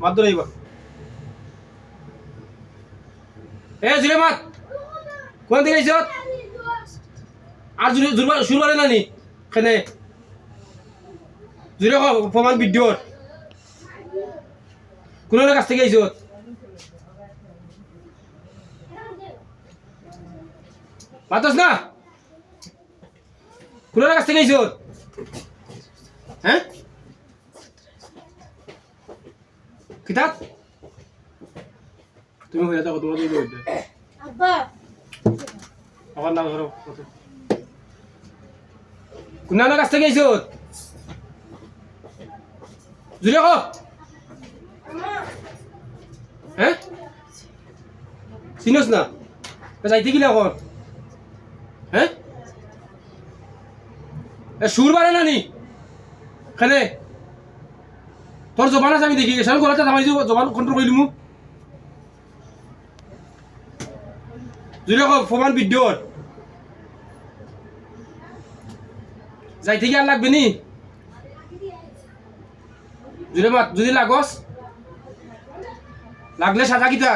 মাত ধরাইব এ জুড়ে মাত কোন দিকে আইছ আর জুড়ে জুড়বা শুরু করে নানি কেনে জুড়ে প্রমাণ ভিডিওর কোন কাছ থেকে আইছ মাতস না কোন কাছ থেকে আইছ হ্যাঁ কিতাব তুমি হয়ে যাও তোমার দিয়ে দেবে আব্বা আমার নাম ধরো কোন কাছ থেকে আইছ জুড়ে কো হ্যাঁ চিনস না যাইতে গিলা কর হ্যাঁ সুর বাড়ে নানি খানে তোর জবান আছে আমি দেখি এসব গলাতে আমার জবান কন্ট্রোল করিলি মু জুড়ে প্রমাণ ভিডিওর যাইতে গিয়ে আর লাগবে নি জুড়ে মাত যদি লাগস লাগলে সাজা কিতা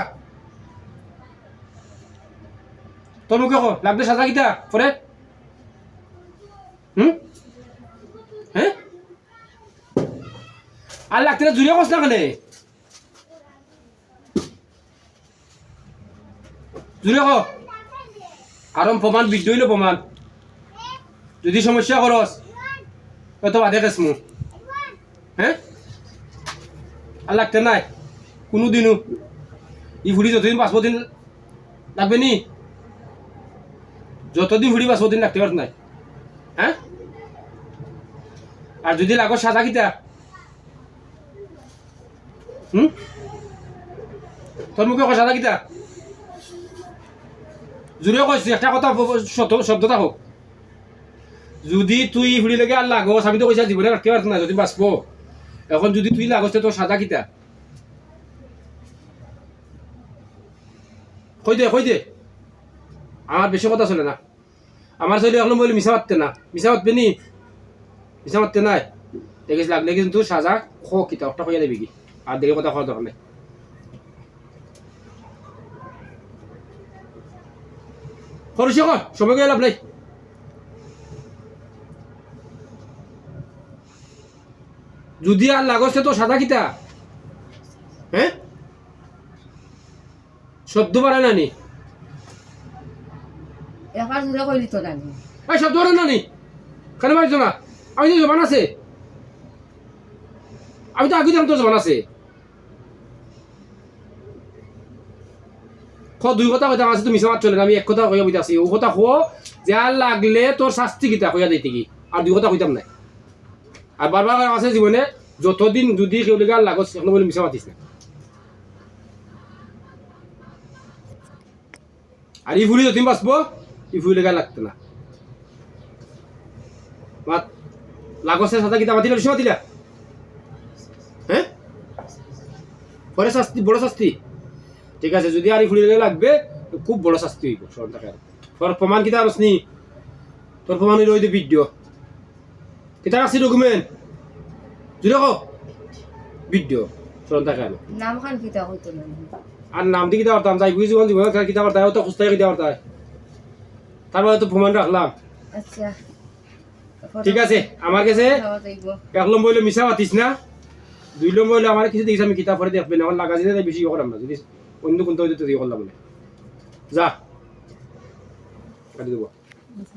তোর মুখে কো লাগলে সাজা কিতা পরে হ্যাঁ আর লাগতে না জুড়ে কস না কেন জুড়ে কো কারণ প্রমাণ বিদ্য হইল প্রমাণ যদি সমস্যা করস কত বাদে কেসমু হ্যাঁ আর লাগতে নাই কোনো দিনও ই ফুড়ি যতদিন 5 দিন লাগবে নি যতদিন ফুড়ি 5 দিন লাগতে পারত নাই হ্যাঁ আর যদি লাগো সাজা কিতা তোর মুখে সাজা কিতা জুড়ে কইছি একটা কথা শব্দটা হোক যদি তুই ফুড়ি লেগে আর লাগস আমি তো কইছা জীবনে রাখতে পারত না যদি বাঁচবো এখন যদি তুই লাগস তোর সাজা কিতা কই দে আমার বেশি কথা চলে না আমার চলে এখন বলি মিশা মারতে না মিশা মারবে নি মিশা মারতে নাই দেখিস লাগলে কিন্তু সাজা কিতা একটা কইয়া দেবি কি আর দেখে কথা খাওয়া দরকার নেই খরচে কর সময় গিয়ে লাভ নাই যদি আর লাগছে তো সাদা কিতা হ্যাঁ শব্দ বাড়ায় নানি একবার জুড়ে কইলি তো নানি এই শব্দ বাড়ায় নানি কেন মারিস না আমি তো জবান আছে আমি তো আগে তো জবান আছে দুই কথা কইতাম আছে তুমি মিছা চলে না আমি এক কথা কইয়া বইতাছি ও কথা কো যে আর লাগলে তোর শাস্তি কিতা কইয়া দিতে কি আর দুই কথা কইতাম নাই আর বারবার আছে জীবনে যতদিন যদি কেউ লেগে আর লাগস এখন বলে মিছা মাতিস না আর ই ফুলি যতদিন বাঁচবো ই ফুলি লেগে লাগতো না মাত লাগসের সাথে কিতা মাতিলা বেশি মাতিলা হ্যাঁ পরে শাস্তি বড় শাস্তি ঠিক আছে যদি আর ফুড়ি লাগবে খুব বড় শাস্তি হইব স্মরণ থাকে তোর প্রমাণ কিতা আসনি তোর প্রমাণ হইল ওই ভিডিও কিতা আসি ডকুমেন্ট জুড়ে কো ভিডিও স্মরণ থাকে নাম খান কিতা হইতো না আর নাম দিয়ে কিতা করতাম যাই বুঝি জীবন কিতা করতে হয় তো খুঁজতে কিতা করতে হয় তারপরে তো প্রমাণ রাখলাম আচ্ছা ঠিক আছে আমার কাছে এক নম্বর হইলে মিশা মাতিস না 2 নম্বর হইলে আমার কিছু দেখিস আমি কিতাব পড়ে দেখবে না আমার লাগা যেতে বেশি করাম না যদি অন্য কোনটা হইতে করলাম না যা কাটি দেবো